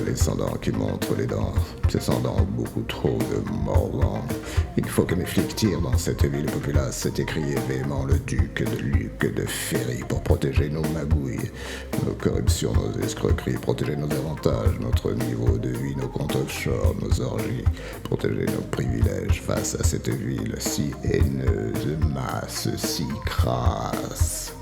les sans-dents qui montrent les dents. Ces sans-dents ont beaucoup trop de mordants. Il faut que mes flics tirent dans cette ville populace. C'est écrié véhément le duc de Luc de Ferry pour protéger nos magouilles, nos corruptions, nos escroqueries, protéger nos avantages, notre niveau de vie, nos comptes offshore, nos orgies, protéger nos privilèges face à cette ville si haineuse, masse, si crasse.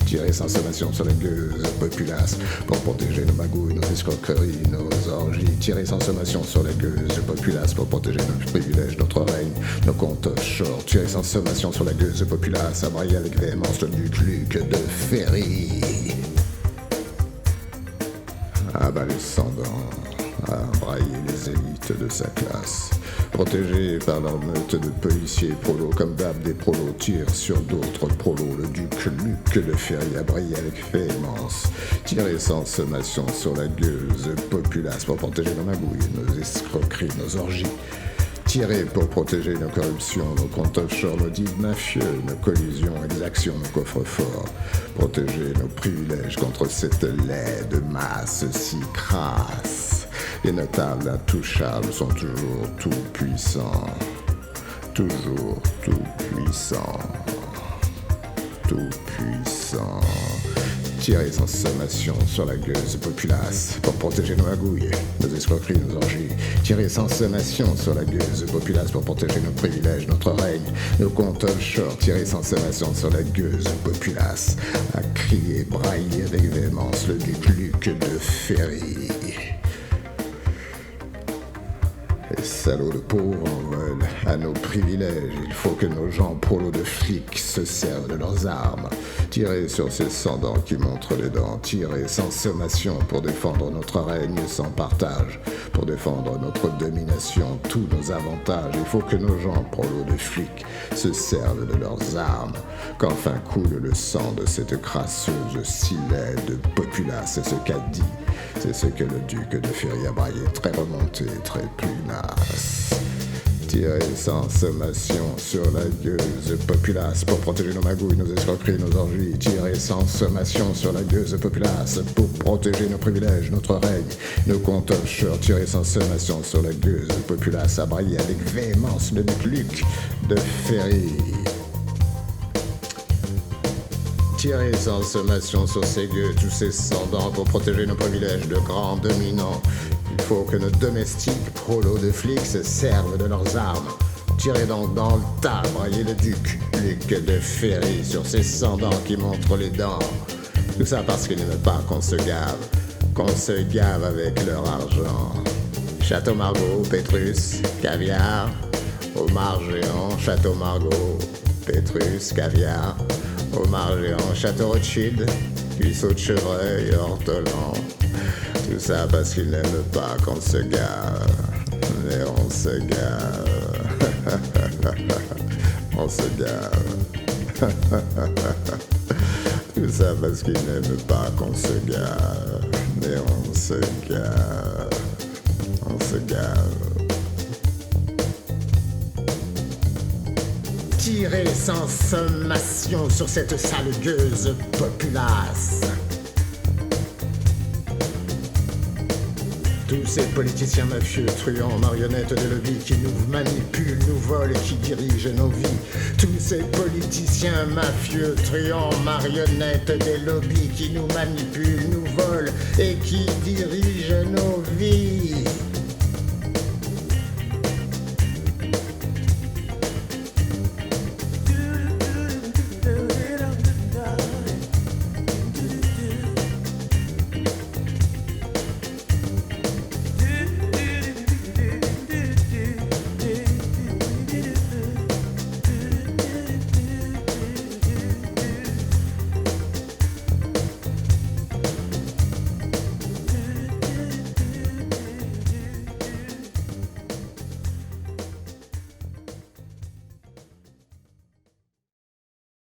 Tirer sans sommation sur la gueuse populace pour protéger nos magouilles, nos escroqueries, nos orgies. Tirer sans sommation sur la gueuse populace pour protéger nos privilèges, notre règne, nos comptes offshore. Tirer sans sommation sur la gueuse populace, abrailler avec véhémence le duc Luc de Ferry. Abat les sans-dents, abrailler les élites de sa classe. Protégés par leur meute de policiers prolos, comme d'hab des prolos tirent sur d'autres prolos. Le duc Luc de Ferry a brillé avec véhémence. Tirer sans sommation sur la gueuse populace pour protéger nos magouilles, nos escroqueries, nos orgies. Tirer pour protéger nos corruptions, nos comptes offshore, nos deals mafieux, nos collusions, exactions, nos coffres forts. Protéger nos privilèges contre cette laide masse si crasse. Les notables intouchables sont toujours tout puissants. Toujours tout puissants. Tout puissants. Tirer sans sommation sur la gueuse populace pour protéger nos magouilles, nos escroqueries, nos orgies. Tirer sans sommation sur la gueuse populace pour protéger nos privilèges, notre règne, nos comptes offshore. Tirer sans sommation sur la gueuse populace. À crier, brailler avec véhémence le duc Luc de Ferry. Les salauds de pauvres en veulent à nos privilèges. Il faut que nos gens prolos de flics se servent de leurs armes. Tirer sur ces sans-dents qui montrent les dents. Tirer sans sommation pour défendre notre règne sans partage. Pour défendre notre domination, tous nos avantages. Il faut que nos gens prolos de flics se servent de leurs armes. Qu'enfin coule le sang de cette crasseuse si laide populace. C'est ce qu'a dit. C'est ce que le duc de Ferry a braillé, très remonté, très pugnace. Tirer sans sommation sur la gueuse populace pour protéger nos magouilles, nos escroqueries, nos orgies. Tirer sans sommation sur la gueuse populace pour protéger nos privilèges, notre règne, nos comptes offshore. Tirer sans sommation sur la gueuse populace à brailler avec véhémence le duc Luc de Ferry. Tirer sans sommation sur ces gueux, tous ces sans-dents pour protéger nos privilèges de grands dominants. Il faut que nos domestiques prolos de flics se servent de leurs armes. Tirez donc dans le tas, brailler le duc Luc de Ferry sur ces sans-dents qui montrent les dents. Tout ça parce qu'ils n'aiment pas qu'on se gave avec leur argent. Château Margaux, Pétrus, caviar, homard géant, Château Margaux, Pétrus, caviar, homard géant, Château Rothschild, cuisseau de chevreuil, ortolan. Tout ça parce qu'ils n'aiment pas qu'on se gave, mais on se gave. On se gave. Tout ça parce qu'ils n'aiment pas qu'on se gave, mais on se gave. On se gave. Tirer sans sommation sur cette sale gueuse populace. Tous ces politiciens mafieux, truands, marionnettes des lobbies qui nous manipulent, nous volent et qui dirigent nos vies. Tous ces politiciens mafieux, truands, marionnettes des lobbies qui nous manipulent, nous volent et qui dirigent nos vies.